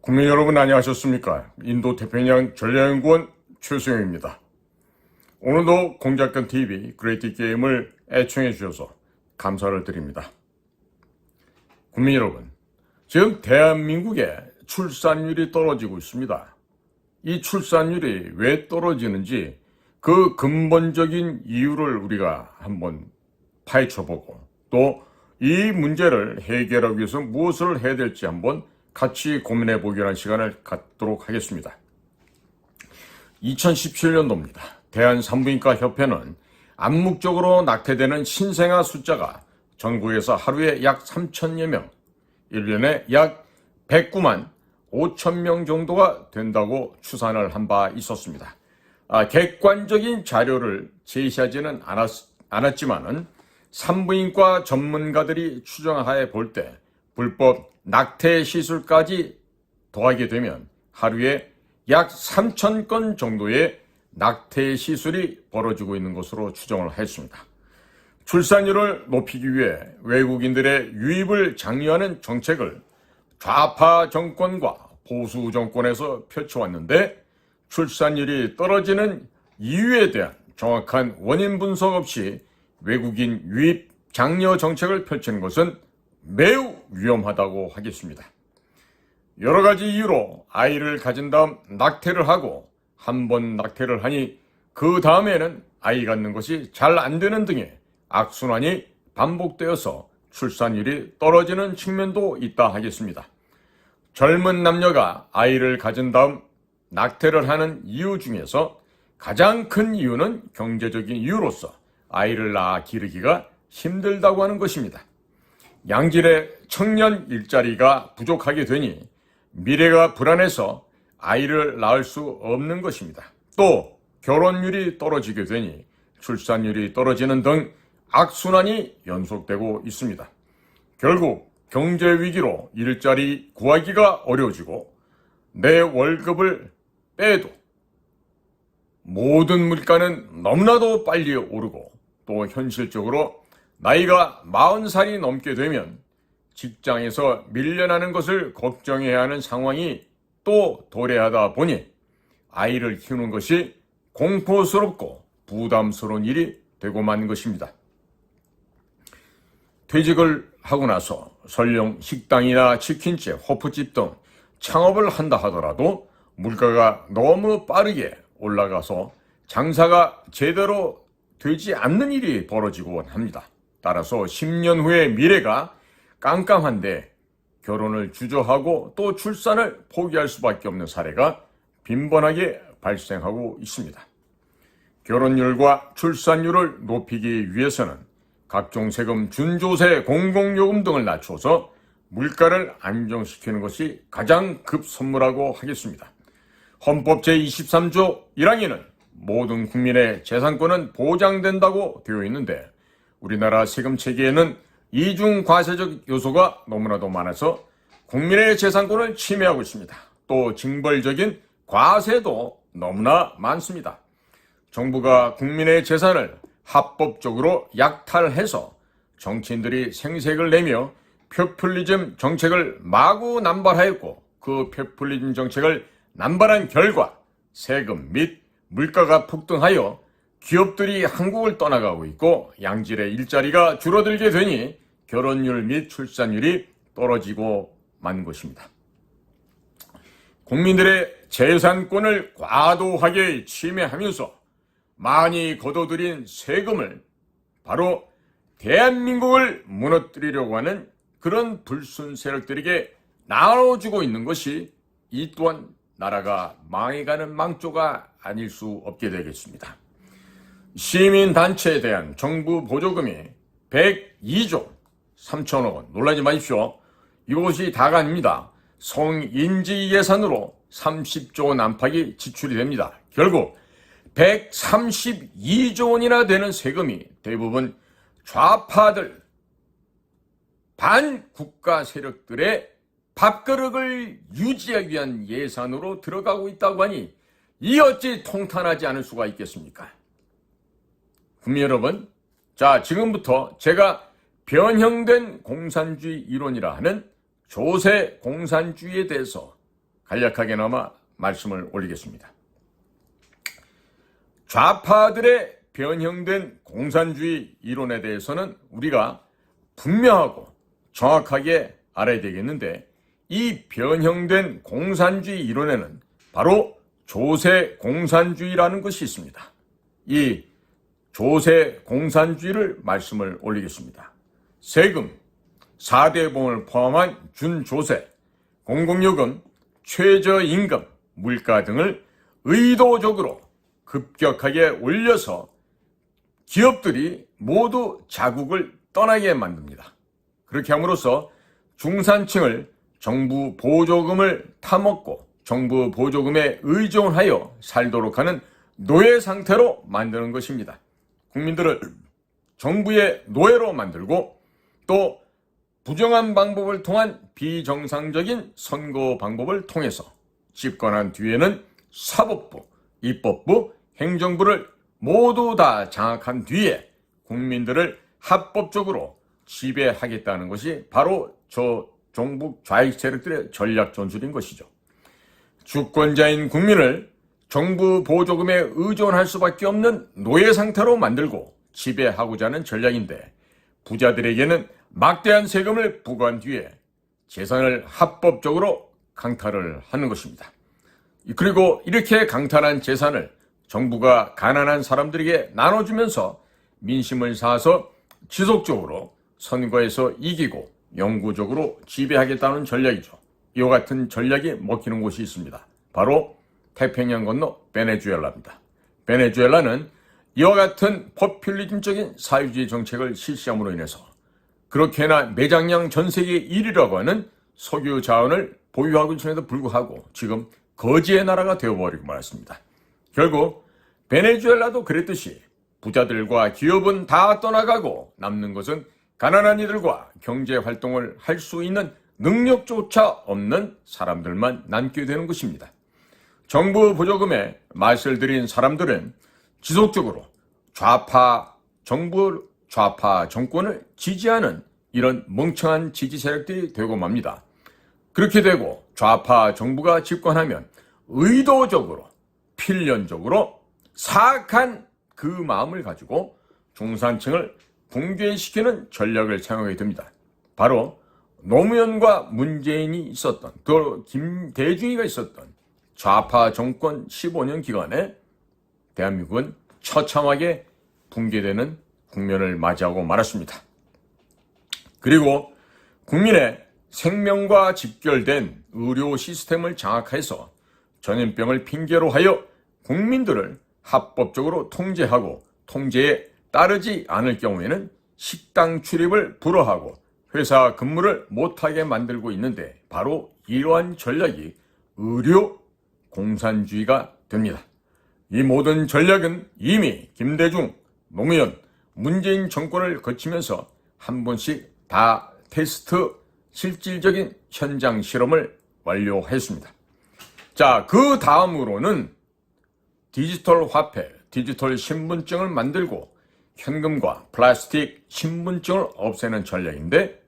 국민 여러분 안녕하셨습니까? 인도 태평양 전략연구원 최수영입니다. 오늘도 공작견TV 그레이티 게임을 애청해 주셔서 감사를 드립니다. 국민 여러분, 지금 대한민국의 출산율이 떨어지고 있습니다. 이 출산율이 왜 떨어지는지 그 근본적인 이유를 우리가 한번 파헤쳐보고 또 이 문제를 해결하기 위해서 무엇을 해야 될지 한번 같이 고민해 보기라는 시간을 갖도록 하겠습니다. 2017년도입니다. 대한산부인과 협회는 암묵적으로 낙태되는 신생아 숫자가 전국에서 하루에 약 3천여 명, 1년에 약 109만 5천 명 정도가 된다고 추산을 한 바 있었습니다. 객관적인 자료를 제시하지는 않았지만은 산부인과 전문가들이 추정하에 볼 때 불법 낙태 시술까지 더하게 되면 하루에 약 3천 건 정도의 낙태 시술이 벌어지고 있는 것으로 추정을 했습니다. 출산율을 높이기 위해 외국인들의 유입을 장려하는 정책을 좌파 정권과 보수 정권에서 펼쳐왔는데 출산율이 떨어지는 이유에 대한 정확한 원인 분석 없이 외국인 유입 장려 정책을 펼치는 것은 매우 위험하다고 하겠습니다. 여러 가지 이유로 아이를 가진 다음 낙태를 하고 한 번 낙태를 하니 그 다음에는 아이 갖는 것이 잘 안 되는 등의 악순환이 반복되어서 출산율이 떨어지는 측면도 있다 하겠습니다. 젊은 남녀가 아이를 가진 다음 낙태를 하는 이유 중에서 가장 큰 이유는 경제적인 이유로서 아이를 낳아 기르기가 힘들다고 하는 것입니다. 양질의 청년 일자리가 부족하게 되니 미래가 불안해서 아이를 낳을 수 없는 것입니다. 또 결혼율이 떨어지게 되니 출산율이 떨어지는 등 악순환이 연속되고 있습니다. 결국 경제 위기로 일자리 구하기가 어려워지고 내 월급을 빼도 모든 물가는 너무나도 빨리 오르고 또 현실적으로 나이가 40살이 넘게 되면 직장에서 밀려나는 것을 걱정해야 하는 상황이 또 도래하다 보니 아이를 키우는 것이 공포스럽고 부담스러운 일이 되고 만 것입니다. 퇴직을 하고 나서 설령 식당이나 치킨집, 호프집 등 창업을 한다 하더라도 물가가 너무 빠르게 올라가서 장사가 제대로 되지 않는 일이 벌어지곤 합니다. 따라서 10년 후의 미래가 깜깜한데 결혼을 주저하고 또 출산을 포기할 수밖에 없는 사례가 빈번하게 발생하고 있습니다. 결혼율과 출산율을 높이기 위해서는 각종 세금, 준조세, 공공요금 등을 낮춰서 물가를 안정시키는 것이 가장 급선무라고 하겠습니다. 헌법 제23조 1항에는 모든 국민의 재산권은 보장된다고 되어 있는데 우리나라 세금 체계에는 이중과세적 요소가 너무나도 많아서 국민의 재산권을 침해하고 있습니다. 또 징벌적인 과세도 너무나 많습니다. 정부가 국민의 재산을 합법적으로 약탈해서 정치인들이 생색을 내며 포퓰리즘 정책을 마구 남발하였고 그 포퓰리즘 정책을 남발한 결과 세금 및 물가가 폭등하여 기업들이 한국을 떠나가고 있고 양질의 일자리가 줄어들게 되니 결혼율 및 출산율이 떨어지고 만 것입니다. 국민들의 재산권을 과도하게 침해하면서 많이 거둬들인 세금을 바로 대한민국을 무너뜨리려고 하는 그런 불순 세력들에게 나눠주고 있는 것이 이 또한 나라가 망해가는 망조가 아닐 수 없게 되겠습니다. 시민단체에 대한 정부 보조금이 102조 3천억 원, 놀라지 마십시오. 이것이 다가 아닙니다. 성인지 예산으로 30조 원 안팎이 지출이 됩니다. 결국 132조 원이나 되는 세금이 대부분 좌파들, 반국가 세력들의 밥그릇을 유지하기 위한 예산으로 들어가고 있다고 하니 이 어찌 통탄하지 않을 수가 있겠습니까? 국민 여러분, 자, 지금부터 제가 변형된 공산주의 이론이라 하는 조세 공산주의에 대해서 간략하게나마 말씀을 올리겠습니다. 좌파들의 변형된 공산주의 이론에 대해서는 우리가 분명하고 정확하게 알아야 되겠는데, 이 변형된 공산주의 이론에는 바로 조세 공산주의라는 것이 있습니다. 이 조세 공산주의를 말씀을 올리겠습니다. 세금, 4대 보험을 포함한 준조세, 공공요금, 최저임금, 물가 등을 의도적으로 급격하게 올려서 기업들이 모두 자국을 떠나게 만듭니다. 그렇게 함으로써 중산층을 정부 보조금을 타먹고 정부 보조금에 의존하여 살도록 하는 노예 상태로 만드는 것입니다. 국민들을 정부의 노예로 만들고, 또 부정한 방법을 통한 비정상적인 선거 방법을 통해서 집권한 뒤에는 사법부, 입법부, 행정부를 모두 다 장악한 뒤에 국민들을 합법적으로 지배하겠다는 것이 바로 저 종북 좌익 세력들의 전략 전술인 것이죠. 주권자인 국민을 정부 보조금에 의존할 수밖에 없는 노예 상태로 만들고 지배하고자 하는 전략인데, 부자들에게는 막대한 세금을 부과한 뒤에 재산을 합법적으로 강탈을 하는 것입니다. 그리고 이렇게 강탈한 재산을 정부가 가난한 사람들에게 나눠주면서 민심을 사서 지속적으로 선거에서 이기고 영구적으로 지배하겠다는 전략이죠. 이와 같은 전략이 먹히는 곳이 있습니다. 바로 태평양 건너 베네수엘라입니다. 베네수엘라는 이와 같은 포퓰리즘적인 사회주의 정책을 실시함으로 인해서 그렇게나 매장량 전 세계 1위라고 하는 석유 자원을 보유하고 있음에도 불구하고 지금 거지의 나라가 되어버리고 말았습니다. 결국 베네수엘라도 그랬듯이 부자들과 기업은 다 떠나가고 남는 것은 가난한 이들과 경제활동을 할 수 있는 능력조차 없는 사람들만 남게 되는 것입니다. 정부 보조금에 맛을 들인 사람들은 지속적으로 좌파 정권을 지지하는 이런 멍청한 지지 세력들이 되고 맙니다. 그렇게 되고 좌파 정부가 집권하면 의도적으로 필연적으로 사악한 그 마음을 가지고 중산층을 붕괴시키는 전략을 사용하게 됩니다. 바로 노무현과 문재인이 있었던, 또 김대중이가 있었던 좌파 정권 15년 기간에 대한민국은 처참하게 붕괴되는 국면을 맞이하고 말았습니다. 그리고 국민의 생명과 직결된 의료 시스템을 장악해서 전염병을 핑계로 하여 국민들을 합법적으로 통제하고 통제에 따르지 않을 경우에는 식당 출입을 불허하고 회사 근무를 못하게 만들고 있는데, 바로 이러한 전략이 의료 공산주의가 됩니다. 이 모든 전략은 이미 김대중, 노무현, 문재인 정권을 거치면서 한 번씩 다 테스트 실질적인 현장 실험을 완료했습니다. 자, 그 다음으로는 디지털 화폐, 디지털 신분증을 만들고 현금과 플라스틱 신분증을 없애는 전략인데,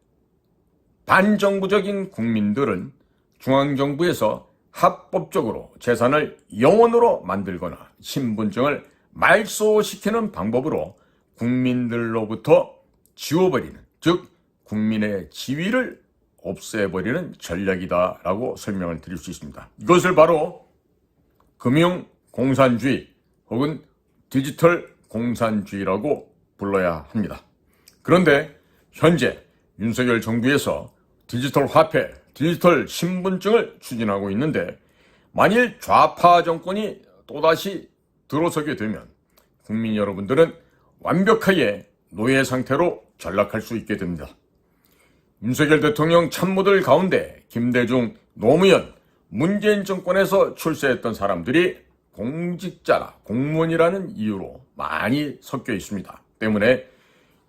반정부적인 국민들은 중앙정부에서 합법적으로 재산을 영원으로 만들거나 신분증을 말소시키는 방법으로 국민들로부터 지워버리는, 즉 국민의 지위를 없애버리는 전략이다라고 설명을 드릴 수 있습니다. 이것을 바로 금융공산주의 혹은 디지털 공산주의라고 불러야 합니다. 그런데 현재 윤석열 정부에서 디지털 화폐, 디지털 신분증을 추진하고 있는데, 만일 좌파 정권이 또다시 들어서게 되면 국민 여러분들은 완벽하게 노예 상태로 전락할 수 있게 됩니다. 윤석열 대통령 참모들 가운데 김대중, 노무현, 문재인 정권에서 출세했던 사람들이 공직자나 공무원이라는 이유로 많이 섞여 있습니다. 때문에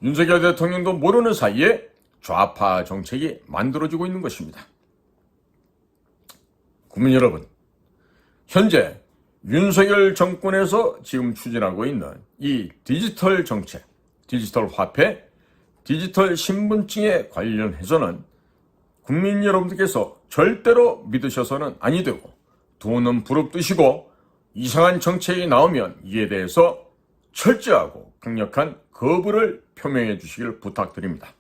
윤석열 대통령도 모르는 사이에 좌파 정책이 만들어지고 있는 것입니다. 국민 여러분, 현재 윤석열 정권에서 지금 추진하고 있는 이 디지털 정책, 디지털 화폐, 디지털 신분증에 관련해서는 국민 여러분들께서 절대로 믿으셔서는 아니 되고 돈은 부릅뜨시고 이상한 정책이 나오면 이에 대해서 철저하고 강력한 거부를 표명해 주시길 부탁드립니다.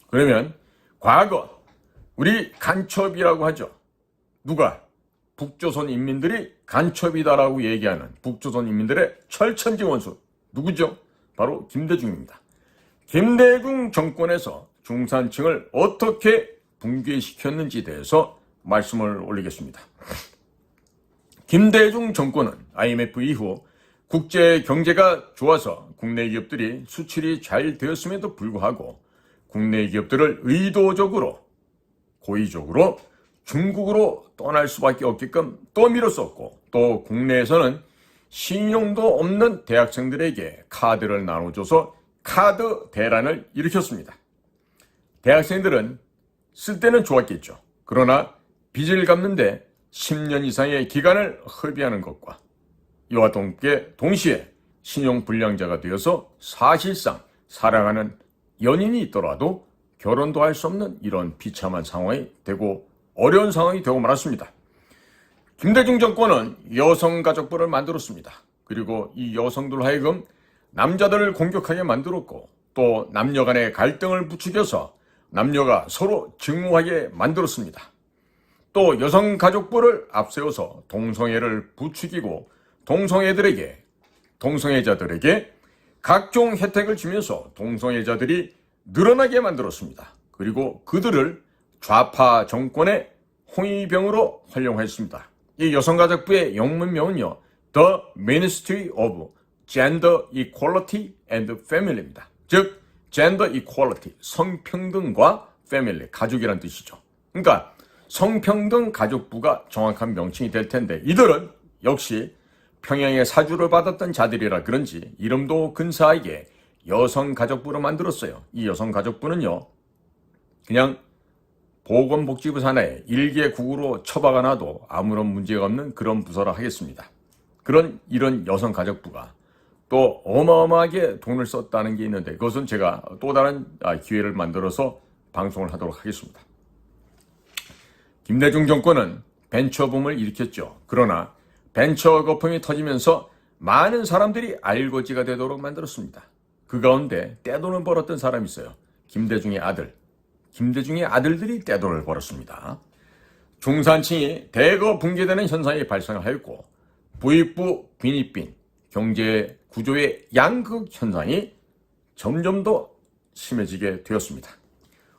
그러면 과거 우리 간첩이라고 하죠. 누가? 북조선 인민들이 간첩이다라고 얘기하는 북조선 인민들의 철천지 원수 누구죠? 바로 김대중입니다. 김대중 정권에서 중산층을 어떻게 붕괴시켰는지에 대해서 말씀을 올리겠습니다. 김대중 정권은 IMF 이후 국제 경제가 좋아서 국내 기업들이 수출이 잘 되었음에도 불구하고 국내 기업들을 의도적으로 고의적으로 중국으로 떠날 수밖에 없게끔 떠밀었었고 또 국내에서는 신용도 없는 대학생들에게 카드를 나눠줘서 카드 대란을 일으켰습니다. 대학생들은 쓸 때는 좋았겠죠. 그러나 빚을 갚는데 10년 이상의 기간을 허비하는 것과 이와 동시에 신용불량자가 되어서 사실상 사랑하는 연인이 있더라도 결혼도 할 수 없는 이런 비참한 상황이 되고 어려운 상황이 되고 말았습니다. 김대중 정권은 여성가족부를 만들었습니다. 그리고 이 여성들 하여금 남자들을 공격하게 만들었고 또 남녀 간의 갈등을 부추겨서 남녀가 서로 증오하게 만들었습니다. 또 여성가족부를 앞세워서 동성애를 부추기고 동성애자들에게 각종 혜택을 주면서 동성애자들이 늘어나게 만들었습니다. 그리고 그들을 좌파 정권의 홍위병으로 활용했습니다. 이 여성가족부의 영문명은요, The Ministry of Gender Equality and Family입니다. 즉, Gender Equality, 성평등과 Family, 가족이란 뜻이죠. 그러니까 성평등 가족부가 정확한 명칭이 될 텐데 이들은 역시 평양의 사주를 받았던 자들이라 그런지 이름도 근사하게 여성가족부를 만들었어요. 이 여성가족부는요, 그냥 보건복지부 산하에 1개 국으로 처박아 놔도 아무런 문제가 없는 그런 부서라 하겠습니다. 이런 여성가족부가 또 어마어마하게 돈을 썼다는 게 있는데 그것은 제가 또 다른 기회를 만들어서 방송을 하도록 하겠습니다. 김대중 정권은 벤처붐을 일으켰죠. 그러나 벤처 거품이 터지면서 많은 사람들이 알거지가 되도록 만들었습니다. 그 가운데 떼돈을 벌었던 사람이 있어요. 김대중의 아들. 김대중의 아들들이 떼돈을 벌었습니다. 중산층이 대거 붕괴되는 현상이 발생하였고 부익부 빈익빈 경제 구조의 양극 현상이 점점 더 심해지게 되었습니다.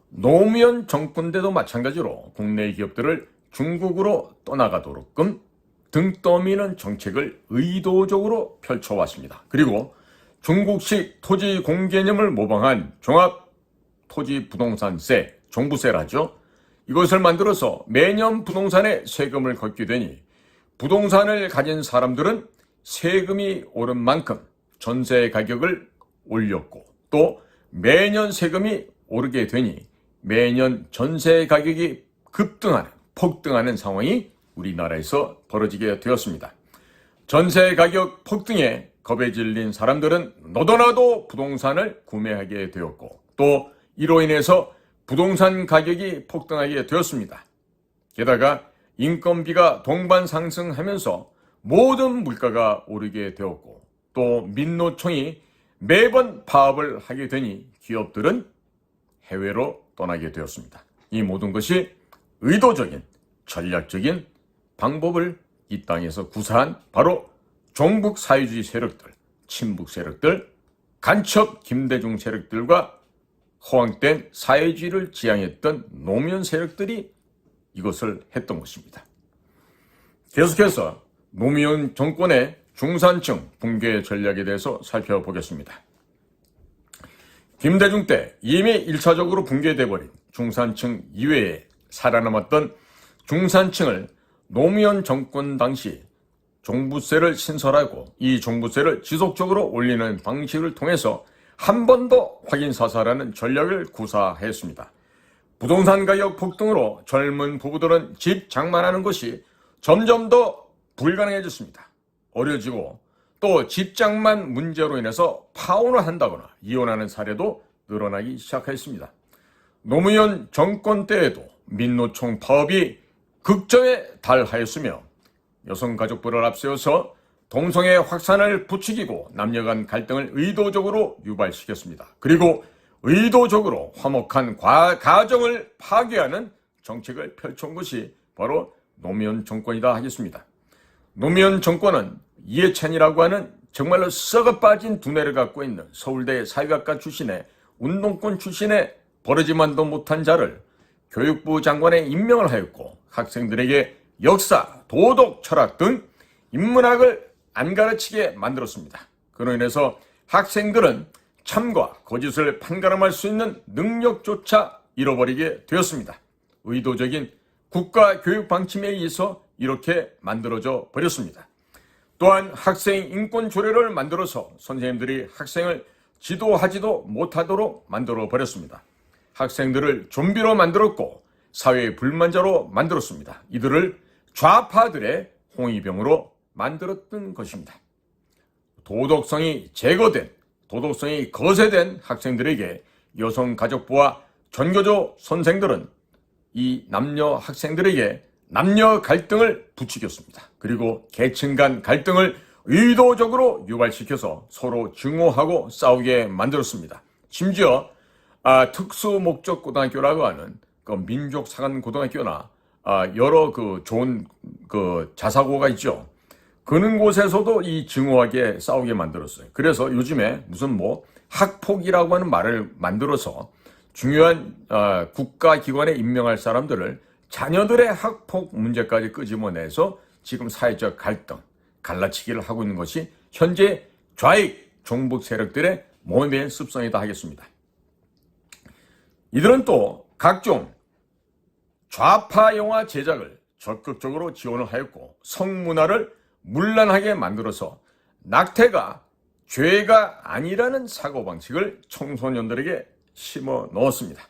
노무현 정권 때도 마찬가지로 국내 기업들을 중국으로 떠나가도록끔 등 떠미는 정책을 의도적으로 펼쳐왔습니다. 그리고 중국식 토지 공개념을 모방한 종합토지부동산세, 종부세라죠. 이것을 만들어서 매년 부동산에 세금을 걷게 되니 부동산을 가진 사람들은 세금이 오른 만큼 전세 가격을 올렸고 또 매년 세금이 오르게 되니 매년 전세 가격이 폭등하는 상황이 우리나라에서 벌어지게 되었습니다. 전세 가격 폭등에 겁에 질린 사람들은 너도나도 부동산을 구매하게 되었고 또 이로 인해서 부동산 가격이 폭등하게 되었습니다. 게다가 인건비가 동반 상승하면서 모든 물가가 오르게 되었고 또 민노총이 매번 파업을 하게 되니 기업들은 해외로 떠나게 되었습니다. 이 모든 것이 의도적인 전략적인 방법을 이 땅에서 구사한 바로 종북 사회주의 세력들, 친북 세력들, 간첩 김대중 세력들과 허황된 사회주의를 지향했던 노무현 세력들이 이것을 했던 것입니다. 계속해서 노무현 정권의 중산층 붕괴 전략에 대해서 살펴보겠습니다. 김대중 때 이미 1차적으로 붕괴돼버린 중산층 이외에 살아남았던 중산층을 노무현 정권 당시 종부세를 신설하고 이 종부세를 지속적으로 올리는 방식을 통해서 한 번 더 확인 사살하는 전략을 구사했습니다. 부동산 가격 폭등으로 젊은 부부들은 집 장만하는 것이 점점 더 불가능해졌습니다. 어려지고 또 집 장만 문제로 인해서 파혼을 한다거나 이혼하는 사례도 늘어나기 시작했습니다. 노무현 정권 때에도 민노총 파업이 극저에 달하였으며 여성가족부를 앞세워서 동성애 확산을 부추기고 남녀 간 갈등을 의도적으로 유발시켰습니다. 그리고 의도적으로 화목한 가정을 파괴하는 정책을 펼쳐온 것이 바로 노무현 정권이다 하겠습니다. 노무현 정권은 이해찬이라고 하는 정말로 썩어 빠진 두뇌를 갖고 있는 서울대 사회학과 출신의 운동권 출신의 버르지만도 못한 자를 교육부 장관에 임명을 하였고 학생들에게 역사, 도덕, 철학 등 인문학을 안 가르치게 만들었습니다. 그로 인해서 학생들은 참과 거짓을 판가름할 수 있는 능력조차 잃어버리게 되었습니다. 의도적인 국가 교육 방침에 의해서 이렇게 만들어져 버렸습니다. 또한 학생 인권 조례를 만들어서 선생님들이 학생을 지도하지도 못하도록 만들어 버렸습니다. 학생들을 좀비로 만들었고 사회 불만자로 만들었습니다. 이들을 좌파들의 홍위병으로 만들었던 것입니다. 도덕성이 제거된, 도덕성이 거세된 학생들에게 여성가족부와 전교조 선생들은 이 남녀 학생들에게 남녀 갈등을 부추겼습니다. 그리고 계층 간 갈등을 의도적으로 유발시켜서 서로 증오하고 싸우게 만들었습니다. 심지어 특수목적고등학교라고 하는 그 민족사관고등학교나 여러 좋은 자사고가 있죠. 그런 곳에서도 이 증오하게 싸우게 만들었어요. 그래서 요즘에 무슨 학폭이라고 하는 말을 만들어서 중요한 국가기관에 임명할 사람들을 자녀들의 학폭 문제까지 끄집어내서 지금 사회적 갈등, 갈라치기를 하고 있는 것이 현재 좌익 종북 세력들의 모범의 습성이다 하겠습니다. 이들은 또 각종 좌파 영화 제작을 적극적으로 지원을 하였고 성문화를 문란하게 만들어서 낙태가 죄가 아니라는 사고방식을 청소년들에게 심어 넣었습니다.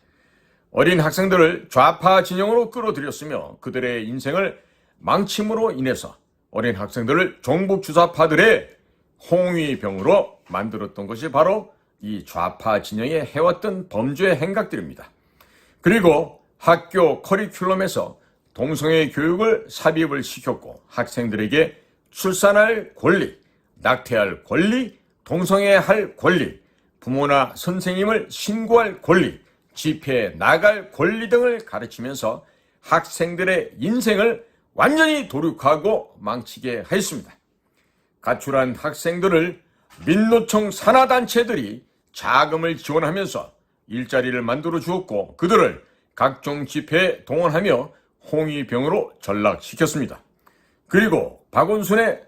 어린 학생들을 좌파 진영으로 끌어들였으며 그들의 인생을 망침으로 인해서 어린 학생들을 종북주사파들의 홍위병으로 만들었던 것이 바로 이 좌파 진영이 해왔던 범죄 행각들입니다. 그리고 학교 커리큘럼에서 동성애 교육을 삽입을 시켰고 학생들에게 출산할 권리, 낙태할 권리, 동성애할 권리, 부모나 선생님을 신고할 권리, 집회에 나갈 권리 등을 가르치면서 학생들의 인생을 완전히 도륙하고 망치게 하였습니다. 가출한 학생들을 민노총 산하단체들이 자금을 지원하면서 일자리를 만들어 주었고 그들을 각종 집회에 동원하며 홍위병으로 전락시켰습니다. 그리고 박원순의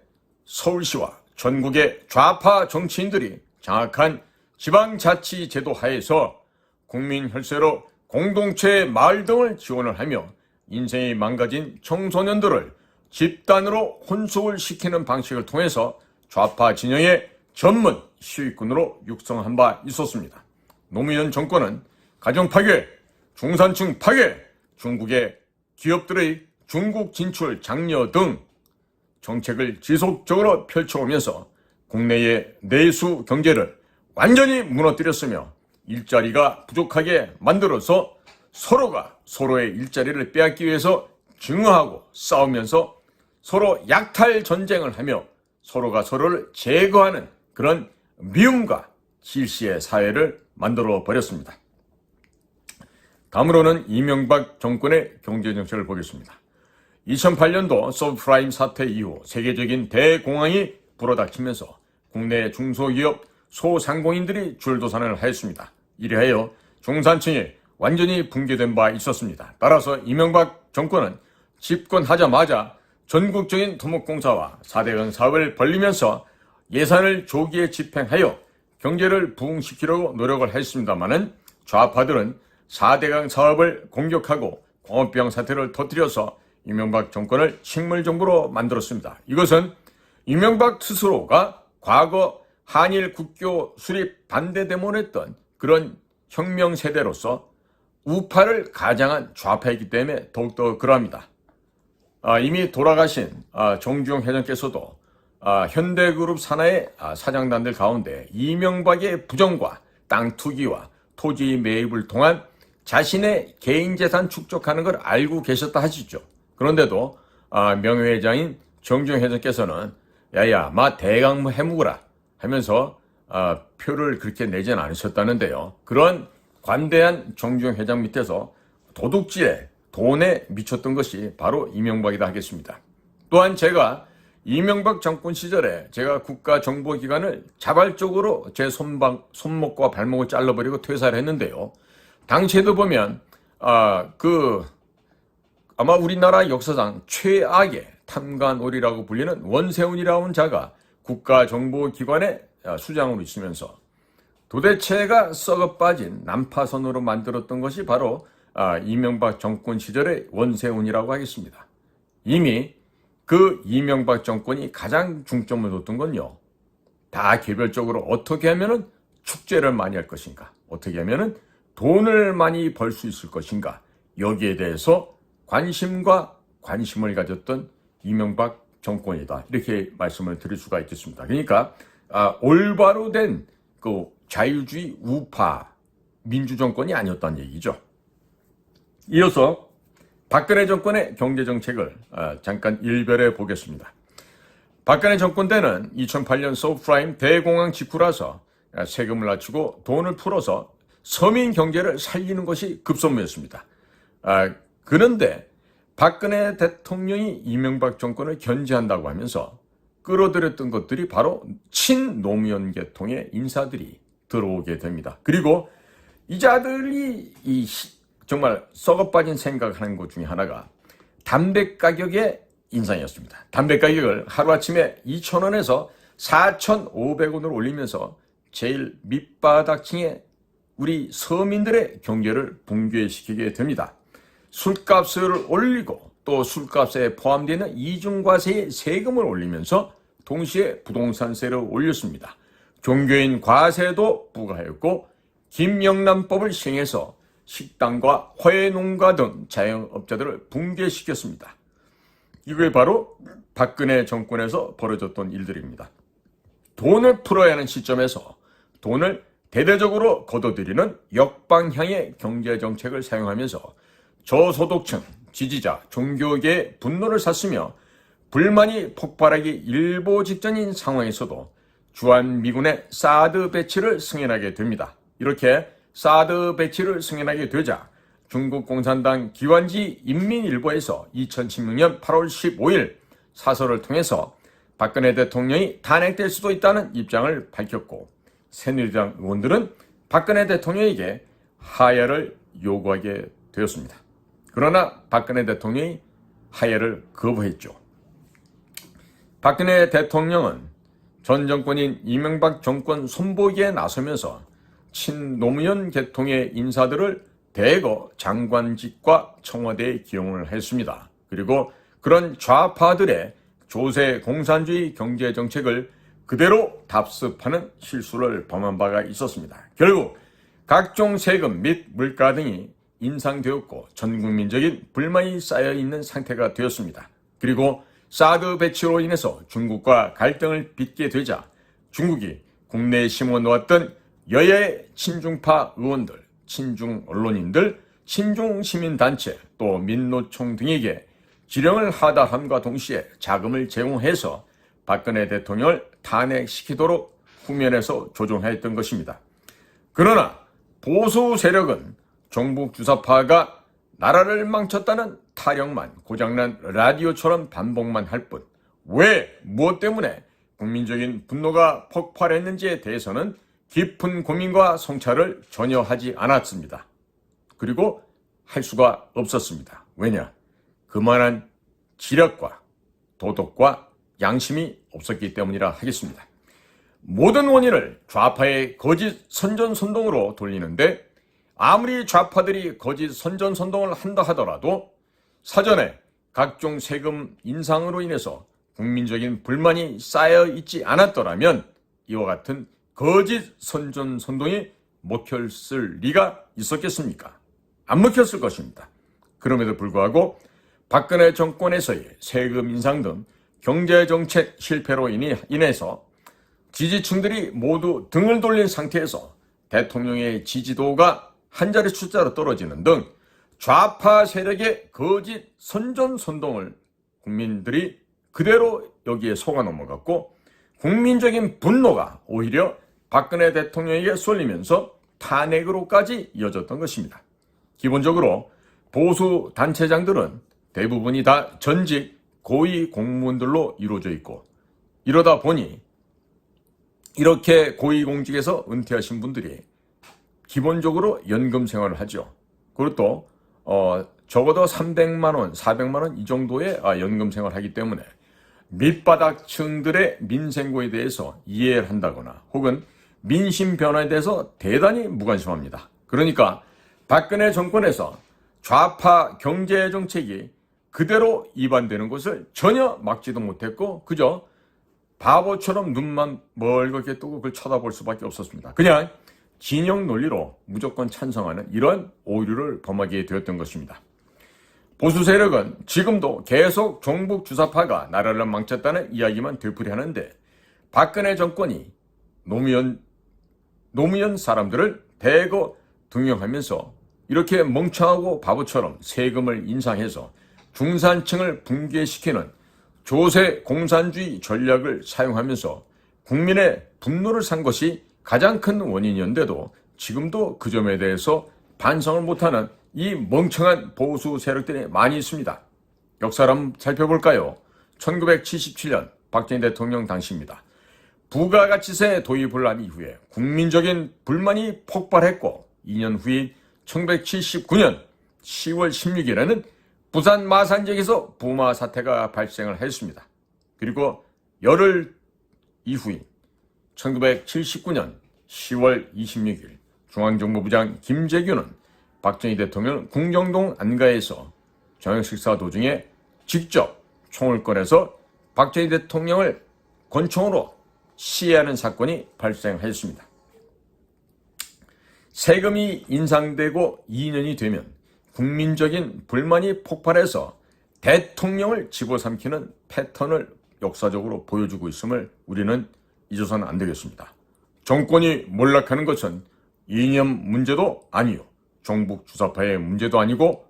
서울시와 전국의 좌파 정치인들이 장악한 지방자치제도 하에서 국민 혈세로 공동체 마을 등을 지원을 하며 인생이 망가진 청소년들을 집단으로 혼속을 시키는 방식을 통해서 좌파 진영의 전문 시위꾼으로 육성한 바 있었습니다. 노무현 정권은 가정 파괴, 중산층 파괴, 중국의 기업들의 중국 진출 장려 등 정책을 지속적으로 펼쳐오면서 국내의 내수 경제를 완전히 무너뜨렸으며 일자리가 부족하게 만들어서 서로가 서로의 일자리를 빼앗기 위해서 증오하고 싸우면서 서로 약탈 전쟁을 하며 서로가 서로를 제거하는 그런 미움과 질시의 사회를 만들어 버렸습니다. 다음으로는 이명박 정권의 경제정책을 보겠습니다. 2008년도 서브프라임 사태 이후 세계적인 대공황이 불어닥치면서 국내 중소기업 소상공인들이 줄도산을 하였습니다. 이래하여 중산층이 완전히 붕괴된 바 있었습니다. 따라서 이명박 정권은 집권하자마자 전국적인 토목공사와 4대강 사업을 벌리면서 예산을 조기에 집행하여 경제를 부흥시키려고 노력을 했습니다마는 좌파들은 4대강 사업을 공격하고 공업병 사태를 터뜨려서 이명박 정권을 식물정부로 만들었습니다. 이것은 이명박 스스로가 과거 한일 국교 수립 반대 데모했던 그런 혁명 세대로서 우파를 가장한 좌파이기 때문에 더욱더 그러합니다. 이미 돌아가신 정주영 회장께서도 현대그룹 산하의 사장단들 가운데 이명박의 부정과 땅 투기와 토지 매입을 통한 자신의 개인 재산 축적하는 걸 알고 계셨다 하시죠. 그런데도 명예회장인 정주영 회장께서는 야야 마 대강 해묵으라 하면서 표를 그렇게 내진 않으셨다는데요. 그런 관대한 정주영 회장 밑에서 도둑질에 돈에 미쳤던 것이 바로 이명박이다 하겠습니다. 또한 제가 이명박 정권 시절에 제가 국가정보기관을 자발적으로 제 손목과 발목을 잘라버리고 퇴사를 했는데요. 당시에도 보면 아마 우리나라 역사상 최악의 탐관오리라고 불리는 원세훈이라는 자가 국가정보기관의 수장으로 있으면서 도대체가 썩어빠진 난파선으로 만들었던 것이 바로 이명박 정권 시절의 원세훈이라고 하겠습니다. 이미 그 이명박 정권이 가장 중점을 뒀던 건요. 다 개별적으로 어떻게 하면은 축제를 많이 할 것인가, 어떻게 하면은 돈을 많이 벌 수 있을 것인가, 여기에 대해서 관심과 관심을 가졌던 이명박 정권이다. 이렇게 말씀을 드릴 수가 있겠습니다. 그러니까 올바로 된 그 자유주의 우파 민주정권이 아니었다는 얘기죠. 이어서 박근혜 정권의 경제정책을 잠깐 일별해 보겠습니다. 박근혜 정권 때는 2008년 서브프라임 대공황 직후라서 세금을 낮추고 돈을 풀어서 서민 경제를 살리는 것이 급선무였습니다. 그런데 박근혜 대통령이 이명박 정권을 견제한다고 하면서 끌어들였던 것들이 바로 친노무현 계통의 인사들이 들어오게 됩니다. 그리고 이 자들이 정말 썩어빠진 생각을 하는 것 중에 하나가 담배 가격의 인상이었습니다. 담배 가격을 하루아침에 2,000원에서 4,500원으로 올리면서 제일 밑바닥층의 우리 서민들의 경제를 붕괴시키게 됩니다. 술값을 올리고 또 술값에 포함되는 이중과세의 세금을 올리면서 동시에 부동산세를 올렸습니다. 종교인 과세도 부과했고 김영란법을 시행해서 식당과 화훼농가 등 자영업자들을 붕괴시켰습니다. 이게 바로 박근혜 정권에서 벌어졌던 일들입니다. 돈을 풀어야 하는 시점에서 돈을 대대적으로 걷어들이는 역방향의 경제정책을 사용하면서 저소득층, 지지자, 종교계의 분노를 샀으며 불만이 폭발하기 일보 직전인 상황에서도 주한미군의 사드 배치를 승인하게 됩니다. 이렇게 사드 배치를 승인하게 되자 중국 공산당 기관지 인민일보에서 2016년 8월 15일 사설을 통해서 박근혜 대통령이 탄핵될 수도 있다는 입장을 밝혔고 새누리당 의원들은 박근혜 대통령에게 하야를 요구하게 되었습니다. 그러나 박근혜 대통령이 하야를 거부했죠. 박근혜 대통령은 전 정권인 이명박 정권 손보기에 나서면서 친노무현 계통의 인사들을 대거 장관직과 청와대에 기용을 했습니다. 그리고 그런 좌파들의 조세 공산주의 경제정책을 그대로 답습하는 실수를 범한 바가 있었습니다. 결국 각종 세금 및 물가 등이 인상되었고 전국민적인 불만이 쌓여있는 상태가 되었습니다. 그리고 사드 배치로 인해서 중국과 갈등을 빚게 되자 중국이 국내에 심어놓았던 여야의 친중파 의원들, 친중 언론인들, 친중 시민단체, 또 민노총 등에게 지령을 하다함과 동시에 자금을 제공해서 박근혜 대통령을 탄핵시키도록 후면에서 조종했던 것입니다. 그러나 보수 세력은 종북 주사파가 나라를 망쳤다는 타령만 고장난 라디오처럼 반복만 할 뿐, 왜, 무엇 때문에 국민적인 분노가 폭발했는지에 대해서는 깊은 고민과 성찰을 전혀 하지 않았습니다. 그리고 할 수가 없었습니다. 왜냐? 그만한 지력과 도덕과 양심이 없었기 때문이라 하겠습니다. 모든 원인을 좌파의 거짓 선전선동으로 돌리는데 아무리 좌파들이 거짓 선전선동을 한다 하더라도 사전에 각종 세금 인상으로 인해서 국민적인 불만이 쌓여 있지 않았더라면 이와 같은 거짓 선전선동이 먹혔을 리가 있었겠습니까? 안 먹혔을 것입니다. 그럼에도 불구하고 박근혜 정권에서의 세금 인상 등 경제정책 실패로 인해서 지지층들이 모두 등을 돌린 상태에서 대통령의 지지도가 한 자리 숫자로 떨어지는 등 좌파 세력의 거짓 선전선동을 국민들이 그대로 여기에 속아 넘어갔고, 국민적인 분노가 오히려 박근혜 대통령에게 쏠리면서 탄핵으로까지 이어졌던 것입니다. 기본적으로 보수 단체장들은 대부분이 다 전직 고위 공무원들로 이루어져 있고, 이러다 보니 이렇게 고위공직에서 은퇴하신 분들이 기본적으로 연금 생활을 하죠. 그리고 또 적어도 300만 원, 400만 원 이 정도의 연금 생활을 하기 때문에 밑바닥층들의 민생고에 대해서 이해를 한다거나 혹은 민심 변화에 대해서 대단히 무관심합니다. 그러니까 박근혜 정권에서 좌파 경제정책이 그대로 위반되는 것을 전혀 막지도 못했고, 그저 바보처럼 눈만 멀겋게 뜨고 그걸 쳐다볼 수밖에 없었습니다. 그냥 진영 논리로 무조건 찬성하는 이런 오류를 범하게 되었던 것입니다. 보수 세력은 지금도 계속 종북 주사파가 나라를 망쳤다는 이야기만 되풀이하는데, 박근혜 정권이 노무현 사람들을 대거 등용하면서 이렇게 멍청하고 바보처럼 세금을 인상해서 중산층을 붕괴시키는 조세 공산주의 전략을 사용하면서 국민의 분노를 산 것이 가장 큰 원인이었는데도 지금도 그 점에 대해서 반성을 못하는 이 멍청한 보수 세력들이 많이 있습니다. 역사를 한번 살펴볼까요? 1977년 박정희 대통령 당시입니다. 부가가치세 도입을 한 이후에 국민적인 불만이 폭발했고, 2년 후인 1979년 10월 16일에는 부산 마산 지역에서 부마 사태가 발생을 했습니다. 그리고 열흘 이후인 1979년 10월 26일 중앙정보부장 김재규는 박정희 대통령 궁정동 안가에서 저녁 식사 도중에 직접 총을 꺼내서 박정희 대통령을 권총으로 시해하는 사건이 발생했습니다. 세금이 인상되고 2년이 되면 국민적인 불만이 폭발해서 대통령을 집어삼키는 패턴을 역사적으로 보여주고 있음을 우리는 잊어서는 안 되겠습니다. 정권이 몰락하는 것은 이념 문제도 아니요, 종북 주사파의 문제도 아니고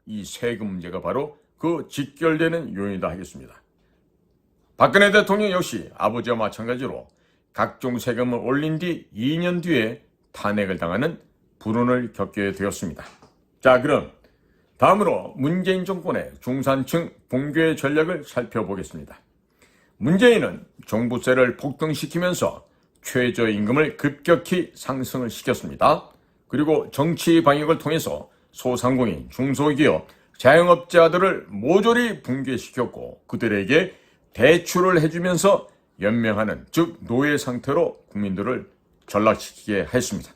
이 세금 문제가 바로 그 직결되는 요인이다 하겠습니다. 박근혜 대통령 역시 아버지와 마찬가지로 각종 세금을 올린 뒤 2년 뒤에 탄핵을 당하는 불운을 겪게 되었습니다. 자, 그럼 다음으로 문재인 정권의 중산층 붕괴 전략을 살펴보겠습니다. 문재인은 종부세를 폭등시키면서 최저임금을 급격히 상승을 시켰습니다. 그리고 정치 방역을 통해서 소상공인, 중소기업, 자영업자들을 모조리 붕괴시켰고, 그들에게 대출을 해주면서 연명하는, 즉 노예 상태로 국민들을 전락시키게 했습니다.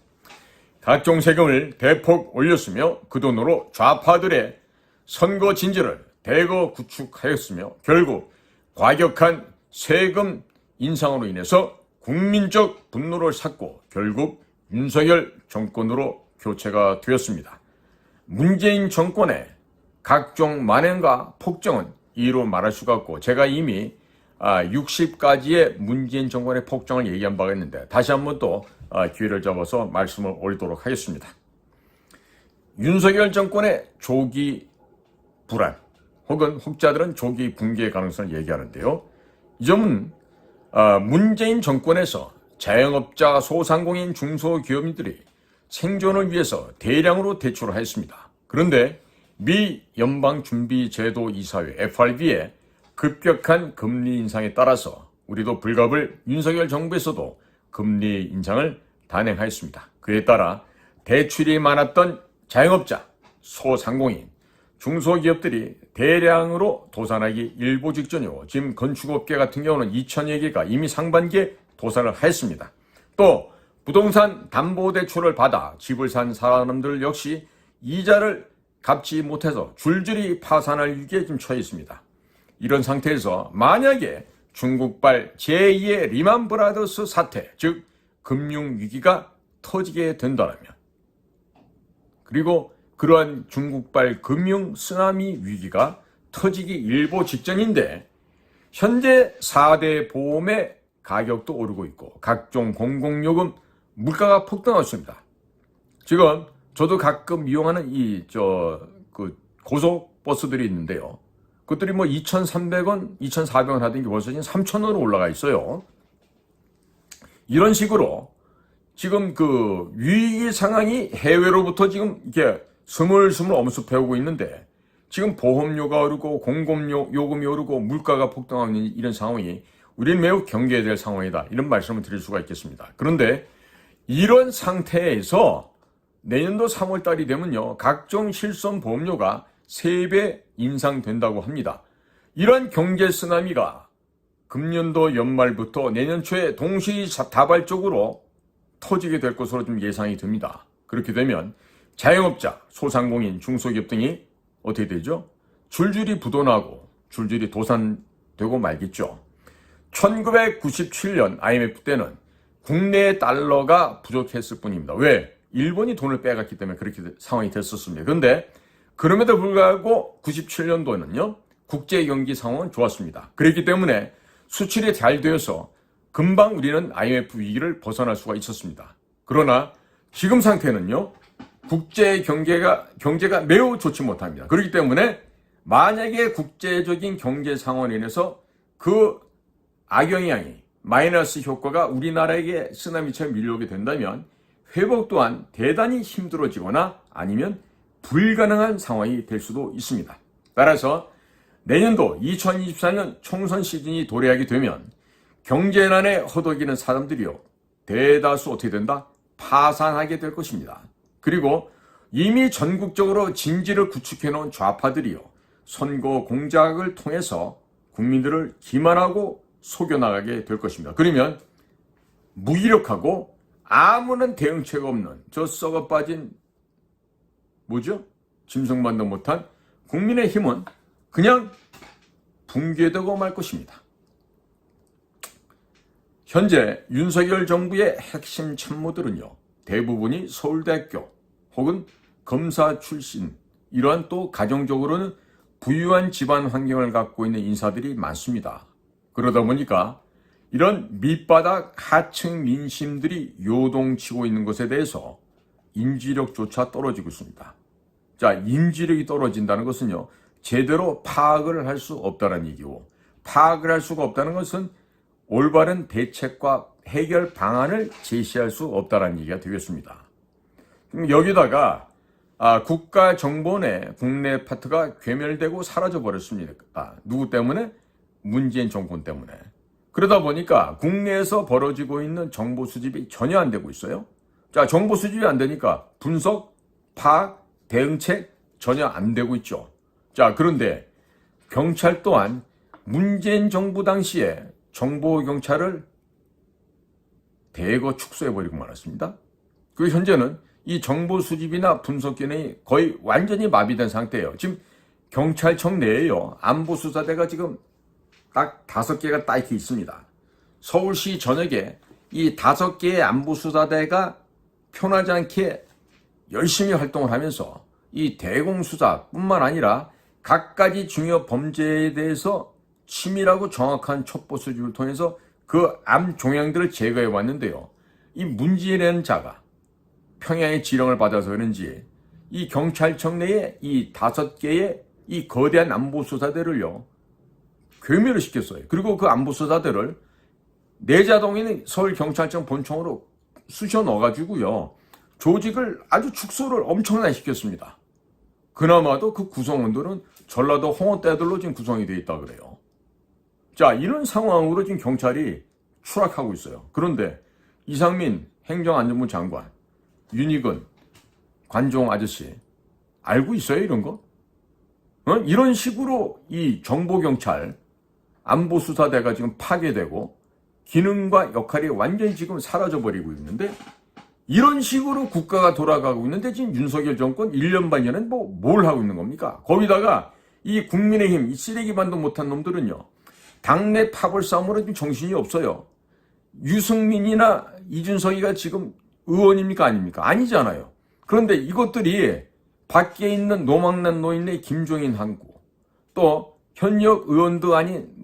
각종 세금을 대폭 올렸으며 그 돈으로 좌파들의 선거 진지를 대거 구축하였으며 결국 과격한 세금 인상으로 인해서 국민적 분노를 샀고 결국 윤석열 정권으로 교체가 되었습니다. 문재인 정권의 각종 만행과 폭정은 이로 말할 수가 없고, 제가 이미 60가지의 문재인 정권의 폭정을 얘기한 바가 있는데 다시 한번 또 기회를 잡아서 말씀을 올리도록 하겠습니다. 윤석열 정권의 조기 불안 혹은 혹자들은 조기 붕괴 가능성을 얘기하는데요. 이 점은 문재인 정권에서 자영업자, 소상공인, 중소기업인들이 생존을 위해서 대량으로 대출을 했습니다. 그런데 미 연방준비제도 이사회 FRB의 급격한 금리 인상에 따라서 우리도 불갑을 윤석열 정부에서도 금리 인상을 단행하였습니다. 그에 따라 대출이 많았던 자영업자, 소상공인, 중소기업들이 대량으로 도산하기 일보 직전이고, 지금 건축업계 같은 경우는 2천여 개가 이미 상반기에 도산을 했습니다. 또 부동산 담보대출을 받아 집을 산 사람들 역시 이자를 갚지 못해서 줄줄이 파산할 위기에 지금 처해 있습니다. 이런 상태에서 만약에 중국발 제2의 리만 브라더스 사태, 즉 금융위기가 터지게 된다면, 그리고 그러한 중국발 금융 쓰나미 위기가 터지기 일보 직전인데 현재 4대 보험의 가격도 오르고 있고 각종 공공요금 물가가 폭등했습니다. 지금 저도 가끔 이용하는 그 고속버스들이 있는데요. 그것들이 뭐 2,300원, 2,400원 하던 게 벌써 지금 3,000원으로 올라가 있어요. 이런 식으로 지금 그 위기 상황이 해외로부터 지금 이렇게 스물스물 엄습해오고 있는데, 지금 보험료가 오르고 공공요금이 오르고 물가가 폭등하고 있는 이런 상황이 우리는 매우 경계해야 될 상황이다, 이런 말씀을 드릴 수가 있겠습니다. 그런데 이런 상태에서 내년도 3월달이 되면요, 각종 실손 보험료가 3배 인상된다고 합니다. 이런 경제 쓰나미가 금년도 연말부터 내년 초에 동시다발적으로 터지게 될 것으로 좀 예상이 듭니다. 그렇게 되면 자영업자, 소상공인, 중소기업 등이 어떻게 되죠? 줄줄이 부도나고 줄줄이 도산되고 말겠죠. 1997년 IMF 때는 국내 달러가 부족했을 뿐입니다. 왜? 일본이 돈을 빼갔기 때문에 그렇게 상황이 됐었습니다. 그런데 그럼에도 불구하고 97년도에는요, 국제 경기 상황은 좋았습니다. 그렇기 때문에 수출이 잘 되어서 금방 우리는 IMF 위기를 벗어날 수가 있었습니다. 그러나 지금 상태는요, 국제 경제가 매우 좋지 못합니다. 그렇기 때문에 만약에 국제적인 경제 상황에 인해서 그 악영향이, 마이너스 효과가 우리나라에게 쓰나미처럼 밀려오게 된다면 회복 또한 대단히 힘들어지거나 아니면 불가능한 상황이 될 수도 있습니다. 따라서 내년도 2024년 총선 시즌이 도래하게 되면 경제난에 허덕이는 사람들이요, 대다수 어떻게 된다? 파산하게 될 것입니다. 그리고 이미 전국적으로 진지를 구축해 놓은 좌파들이요, 선거 공작을 통해서 국민들을 기만하고 속여나가게 될 것입니다. 그러면 무기력하고 아무런 대응책 없는 저 썩어빠진 짐승만도 못한 국민의힘은 그냥 붕괴되고 말 것입니다. 현재 윤석열 정부의 핵심 참모들은요, 대부분이 서울대학교 혹은 검사 출신, 이러한 또 가정적으로는 부유한 집안 환경을 갖고 있는 인사들이 많습니다. 그러다 보니까 이런 밑바닥 하층 민심들이 요동치고 있는 것에 대해서 인지력조차 떨어지고 있습니다. 자, 인지력이 떨어진다는 것은요, 제대로 파악을 할 수 없다는 얘기고, 파악을 할 수가 없다는 것은 올바른 대책과 해결 방안을 제시할 수 없다는 얘기가 되겠습니다. 그럼 여기다가 국가정보원의 국내 파트가 괴멸되고 사라져버렸습니다. 누구 때문에? 문재인 정권 때문에. 그러다 보니까 국내에서 벌어지고 있는 정보 수집이 전혀 안 되고 있어요. 자, 정보 수집이 안 되니까 분석, 파악, 대응책 전혀 안 되고 있죠. 자, 그런데 경찰 또한 문재인 정부 당시에 정보경찰을 대거 축소해버리고 말았습니다. 그 현재는 이 정보 수집이나 분석 기능이 거의 완전히 마비된 상태예요. 지금 경찰청 내에요, 안보수사대가 지금 딱 5개가 딱 이렇게 있습니다. 서울시 전역에 이 5개의 안보수사대가 편하지 않게 열심히 활동을 하면서 이 대공수사뿐만 아니라 각가지 중요 범죄에 대해서 치밀하고 정확한 첩보 수집을 통해서 그 암 종양들을 제거해 왔는데요. 이 문재인이라는 자가 평양의 지령을 받아서 그런지 이 경찰청 내에 이 5개의 이 거대한 안보수사대를요, 괴멸을 시켰어요. 그리고 그 안보수사대를 내자동에 있는 서울경찰청 본청으로 쑤셔 넣어가지고요, 조직을 아주 축소를 엄청나게 시켰습니다. 그나마도 그 구성원들은 전라도 홍어떼들로 지금 구성이 되어 있다 그래요. 자, 이런 상황으로 지금 경찰이 추락하고 있어요. 그런데 이상민 행정안전부 장관, 윤희근 관종 아저씨 알고 있어요, 이런 거? 이런 식으로 이 정보경찰 안보수사대가 지금 파괴되고 기능과 역할이 완전히 지금 사라져버리고 있는데, 이런 식으로 국가가 돌아가고 있는데 지금 윤석열 정권 1년 반 전엔 뭘 하고 있는 겁니까? 거기다가 이 국민의힘, 이 쓰레기반도 못한 놈들은요, 당내 파벌 싸움으로 지금 정신이 없어요. 유승민이나 이준석이가 지금 의원입니까? 아닙니까? 아니잖아요. 그런데 이것들이 밖에 있는 노망난 노인네 김종인 한구, 또 현역 의원도 아닌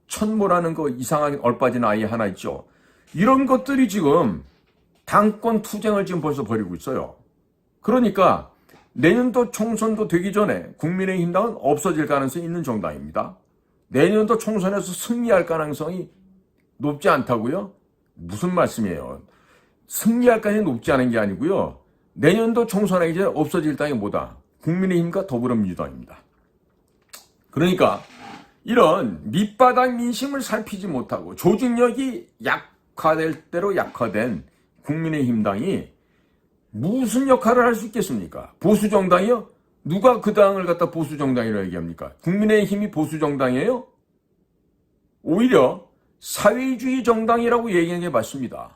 천모라는 거 이상하게 얼빠진 아이 하나 있죠. 이런 것들이 지금 당권 투쟁을 지금 벌써 벌이고 있어요. 그러니까 내년도 총선도 되기 전에 국민의힘당은 없어질 가능성이 있는 정당입니다. 내년도 총선에서 승리할 가능성이 높지 않다고요? 무슨 말씀이에요? 승리할 가능성이 높지 않은 게 아니고요. 내년도 총선하기 전에 없어질 당이 뭐다? 국민의힘과 더불어민주당입니다. 그러니까 이런 밑바닥 민심을 살피지 못하고 조직력이 약화될 대로 약화된 국민의힘당이 무슨 역할을 할 수 있겠습니까? 보수정당이요? 누가 그 당을 갖다 보수정당이라고 얘기합니까? 국민의힘이 보수정당이에요? 오히려 사회주의 정당이라고 얘기하는 게 맞습니다.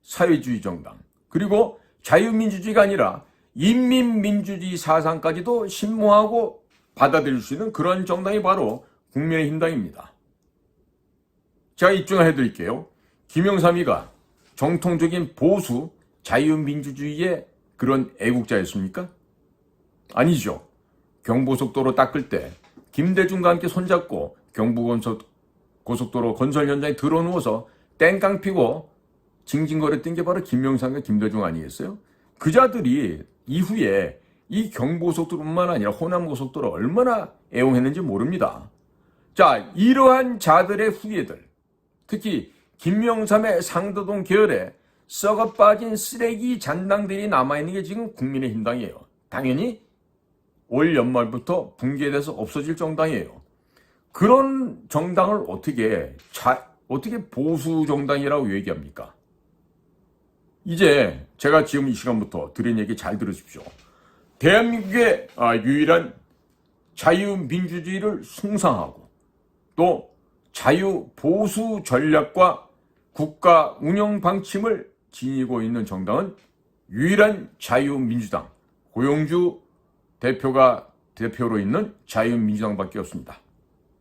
사회주의 정당. 그리고 자유민주주의가 아니라 인민민주주의 사상까지도 신봉하고 받아들일 수 있는 그런 정당이 바로 국민의힘당입니다. 제가 입증을 해드릴게요. 김영삼이가 정통적인 보수 자유민주주의의 그런 애국자였습니까? 아니죠. 경부고속도로 닦을 때 김대중과 함께 손잡고 경부고속도로 건설 현장에 들어누워서 땡깡 피고 징징거렸던 게 바로 김영삼과 김대중 아니겠어요? 그자들이 이후에 이 경부고속도로뿐만 아니라 호남고속도로 얼마나 애용했는지 모릅니다. 자, 이러한 자들의 후예들, 특히 김영삼의 상도동 계열에 썩어 빠진 쓰레기 잔당들이 남아있는 게 지금 국민의힘당이에요. 당연히 올 연말부터 붕괴돼서 없어질 정당이에요. 그런 정당을 어떻게 보수 정당이라고 얘기합니까? 이제 제가 지금 이 시간부터 드린 얘기 잘 들으십시오. 대한민국의 유일한 자유민주주의를 숭상하고 또 자유보수 전략과 국가 운영 방침을 지니고 있는 정당은 유일한 자유민주당, 고용주 대표로 있는 자유민주당밖에 없습니다.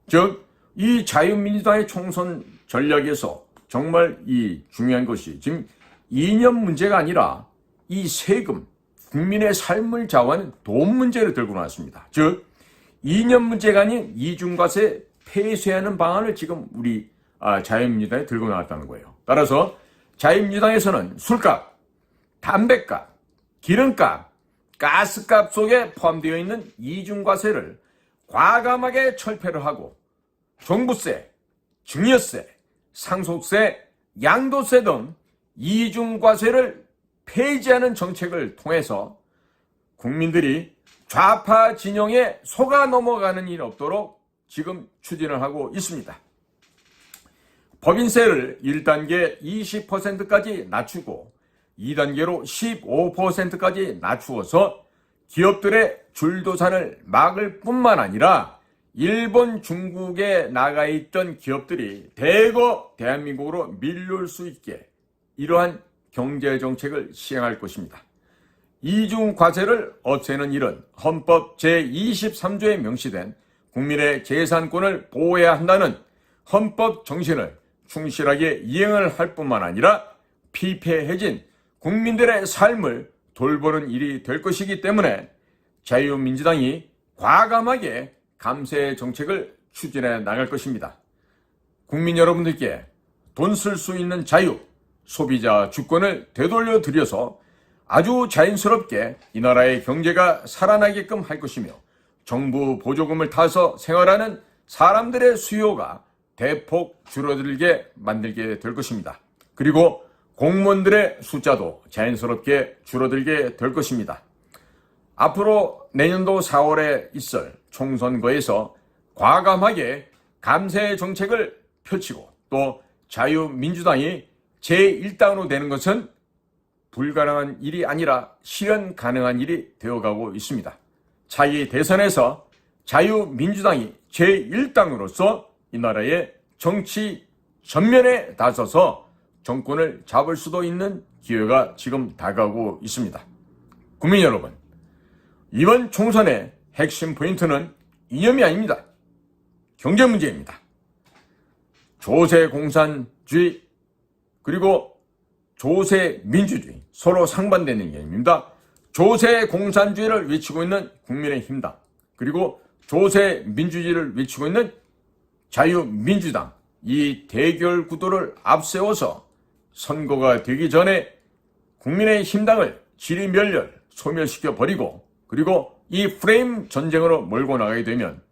즉, 이 자유민주당의 총선 전략에서 정말 이 중요한 것이 지금 이념 문제가 아니라 이 세금, 국민의 삶을 좌우하는 돈 문제를 들고 나왔습니다. 즉, 이념 문제가 아닌 이중과세 폐쇄하는 방안을 지금 우리 자유민주당에 들고 나왔다는 거예요. 따라서 자유민주당에서는 술값, 담배값, 기름값, 가스값 속에 포함되어 있는 이중과세를 과감하게 철폐를 하고 종부세, 증여세, 상속세, 양도세 등 이중과세를 폐지하는 정책을 통해서 국민들이 좌파 진영에 속아 넘어가는 일이 없도록 지금 추진을 하고 있습니다. 법인세를 1단계 20%까지 낮추고 2단계로 15%까지 낮추어서 기업들의 줄도산을 막을 뿐만 아니라 일본, 중국에 나가 있던 기업들이 대거 대한민국으로 밀려올 수 있게 이러한 경제정책을 시행할 것입니다. 이중과세를 없애는 일은 헌법 제23조에 명시된 국민의 재산권을 보호해야 한다는 헌법 정신을 충실하게 이행을 할 뿐만 아니라 피폐해진 국민들의 삶을 돌보는 일이 될 것이기 때문에 자유민주당이 과감하게 감세 정책을 추진해 나갈 것입니다. 국민 여러분들께 돈 쓸 수 있는 자유, 소비자 주권을 되돌려 드려서 아주 자연스럽게 이 나라의 경제가 살아나게끔 할 것이며 정부 보조금을 타서 생활하는 사람들의 수요가 대폭 줄어들게 만들게 될 것입니다. 그리고 공무원들의 숫자도 자연스럽게 줄어들게 될 것입니다. 앞으로 내년도 4월에 있을 총선거에서 과감하게 감세 정책을 펼치고 또 자유민주당이 제1당으로 되는 것은 불가능한 일이 아니라 실현 가능한 일이 되어가고 있습니다. 차기 대선에서 자유민주당이 제1당으로서 이 나라의 정치 전면에 나서서 정권을 잡을 수도 있는 기회가 지금 다가오고 있습니다. 국민 여러분, 이번 총선의 핵심 포인트는 이념이 아닙니다. 경제 문제입니다. 조세공산주의 그리고 조세민주주의 서로 상반되는 개념입니다. 조세공산주의를 외치고 있는 국민의힘당 그리고 조세민주주의를 외치고 있는 자유민주당 이 대결 구도를 앞세워서 선거가 되기 전에 국민의힘당을 지리멸렬 소멸시켜 버리고 그리고 이 프레임 전쟁으로 몰고 나가게 되면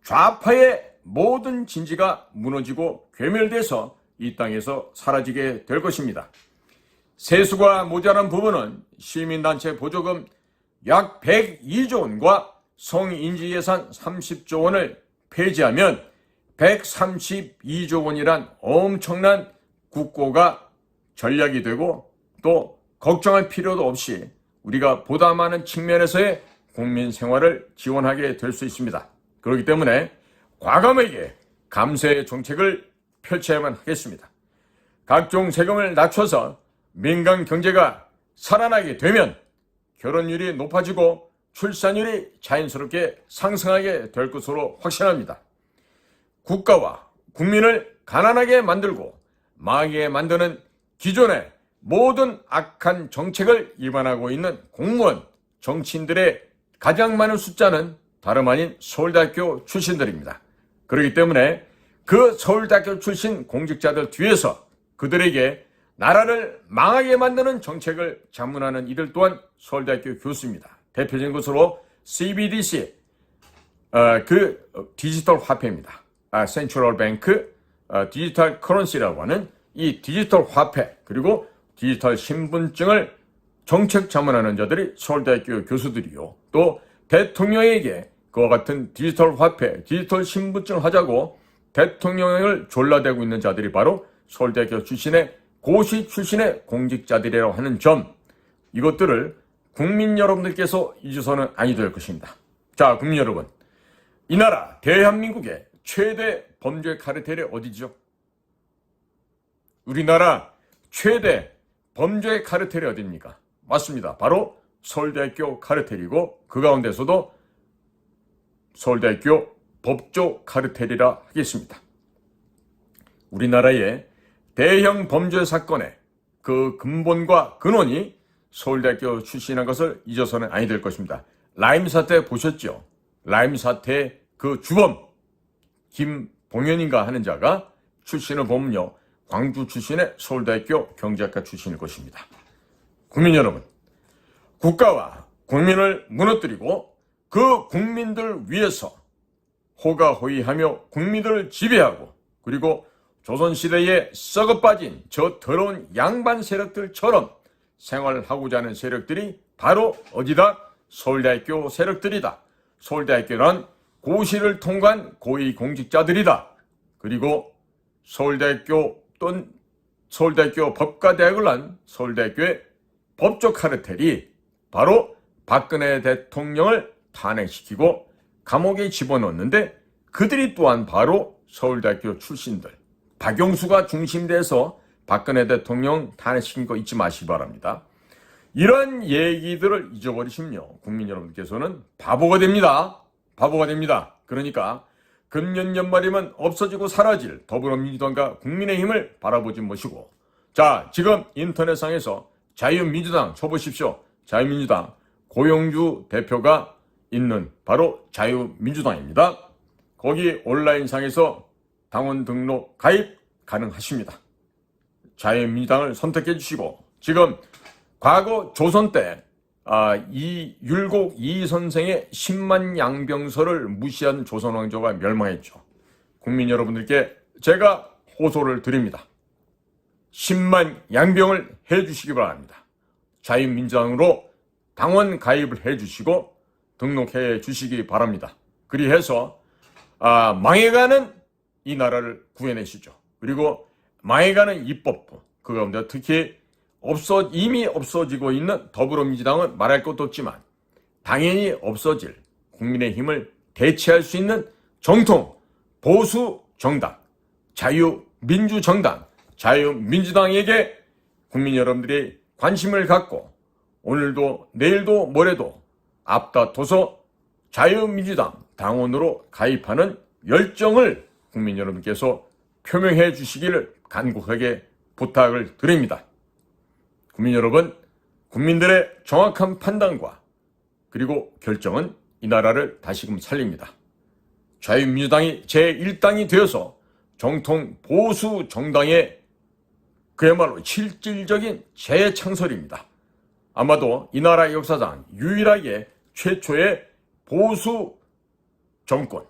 좌파의 모든 진지가 무너지고 괴멸돼서 이 땅에서 사라지게 될 것입니다. 세수가 모자란 부분은 시민단체 보조금 약 102조 원과 성인지 예산 30조 원을 폐지하면 132조 원이란 엄청난 국고가 전략이 되고 또 걱정할 필요도 없이 우리가 보다 많은 측면에서의 국민 생활을 지원하게 될 수 있습니다. 그렇기 때문에 과감하게 감세 정책을 펼쳐야만 하겠습니다. 각종 세금을 낮춰서 민간 경제가 살아나게 되면 결혼율이 높아지고 출산율이 자연스럽게 상승하게 될 것으로 확신합니다. 국가와 국민을 가난하게 만들고 망하게 만드는 기존의 모든 악한 정책을 위반하고 있는 공무원, 정치인들의 가장 많은 숫자는 다름 아닌 서울대학교 출신들입니다. 그렇기 때문에 그 서울대학교 출신 공직자들 뒤에서 그들에게 나라를 망하게 만드는 정책을 자문하는 이들 또한 서울대학교 교수입니다. 대표적인 것으로 CBDC, 디지털 화폐입니다. 센트럴 뱅크 디지털 커런시라고 하는 이 디지털 화폐 그리고 디지털 신분증을 정책 자문하는 자들이 서울대학교 교수들이요. 또 대통령에게 그와 같은 디지털 화폐, 디지털 신분증을 하자고 대통령을 졸라대고 있는 자들이 바로 서울대학교 출신의 고시 출신의 공직자들이라고 하는 점, 이것들을 국민 여러분들께서 잊어서는 아니 될 것입니다. 자, 국민 여러분, 이 나라 대한민국의 최대 범죄 카르텔이 어디죠? 우리나라 최대 범죄 카르텔이 어디입니까? 맞습니다. 바로 서울대학교 카르텔이고 그 가운데서도 서울대학교 법조 카르텔이라 하겠습니다. 우리나라의 대형 범죄 사건의 그 근본과 근원이 서울대학교 출신인 것을 잊어서는 아니 될 것입니다. 라임 사태 보셨죠? 라임 사태의 그 주범 김봉현인가 하는 자가 출신을 보면요, 광주 출신의 서울대학교 경제학과 출신일 것입니다. 국민 여러분, 국가와 국민을 무너뜨리고 그 국민들 위해서 호가호위하며 국민들을 지배하고 그리고 조선시대에 썩어빠진 저 더러운 양반 세력들처럼 생활하고자 하는 세력들이 바로 어디다? 서울대학교 세력들이다. 서울대학교란 고시를 통과한 고위공직자들이다. 그리고 서울대학교 또는 서울대학교 법과대학을 난 서울대학교의 법조 카르텔이 바로 박근혜 대통령을 탄핵시키고 감옥에 집어넣었는데 그들이 또한 바로 서울대학교 출신들. 박용수가 중심돼서 박근혜 대통령 탄핵시킨 거 잊지 마시기 바랍니다. 이런 얘기들을 잊어버리시면요, 국민 여러분께서는 바보가 됩니다. 바보가 됩니다. 그러니까 금년 연말이면 없어지고 사라질 더불어민주당과 국민의힘을 바라보지 마시고, 자, 지금 인터넷상에서 자유민주당 쳐보십시오. 자유민주당 고영주 대표가 있는 바로 자유민주당입니다. 거기 온라인상에서 당원 등록 가입 가능하십니다. 자유민주당을 선택해 주시고, 지금 과거 조선 때 율곡 이 선생의 10만 양병설을 무시한 조선 왕조가 멸망했죠. 국민 여러분들께 제가 호소를 드립니다. 10만 양병을 해 주시기 바랍니다. 자유민주당으로 당원 가입을 해 주시고 등록해 주시기 바랍니다. 그리해서 망해가는 이 나라를 구해내시죠. 그리고 망해가는 입법부, 그 가운데 특히 이미 없어지고 있는 더불어민주당은 말할 것도 없지만 당연히 없어질 국민의힘을 대체할 수 있는 정통 보수 정당, 자유민주정당, 자유민주당에게 국민 여러분들이 관심을 갖고 오늘도 내일도 모레도 앞다퉈서 자유민주당 당원으로 가입하는 열정을 국민 여러분께서 표명해 주시기를 간곡하게 부탁을 드립니다. 국민 여러분, 국민들의 정확한 판단과 그리고 결정은 이 나라를 다시금 살립니다. 자유민주당이 제1당이 되어서 정통 보수 정당의 그야말로 실질적인 재창설입니다. 아마도 이 나라 역사상 유일하게 최초의 보수 정권,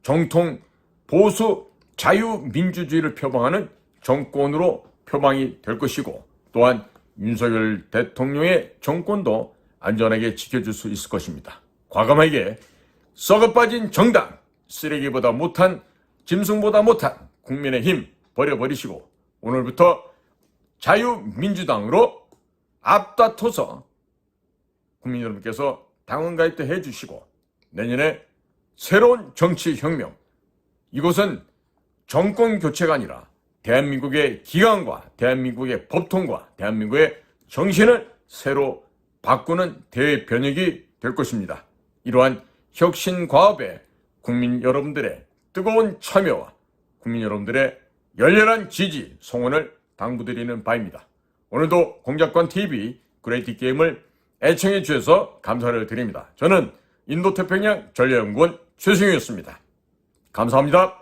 정통 보수 자유민주주의를 표방하는 정권으로 표방이 될 것이고, 또한 윤석열 대통령의 정권도 안전하게 지켜줄 수 있을 것입니다. 과감하게 썩어빠진 정당, 쓰레기보다 못한, 짐승보다 못한 국민의힘 버려버리시고 오늘부터 자유민주당으로 앞다퉈서 국민 여러분께서 당원 가입도 해주시고 내년에 새로운 정치혁명, 이것은 정권 교체가 아니라 대한민국의 기강과 대한민국의 법통과 대한민국의 정신을 새로 바꾸는 대변혁이 될 것입니다. 이러한 혁신과업에 국민 여러분들의 뜨거운 참여와 국민 여러분들의 열렬한 지지, 성원을 당부드리는 바입니다. 오늘도 공작관TV 그레이티 게임을 애청해 주셔서 감사를 드립니다. 저는 인도태평양 전략연구원 최승유였습니다. 감사합니다.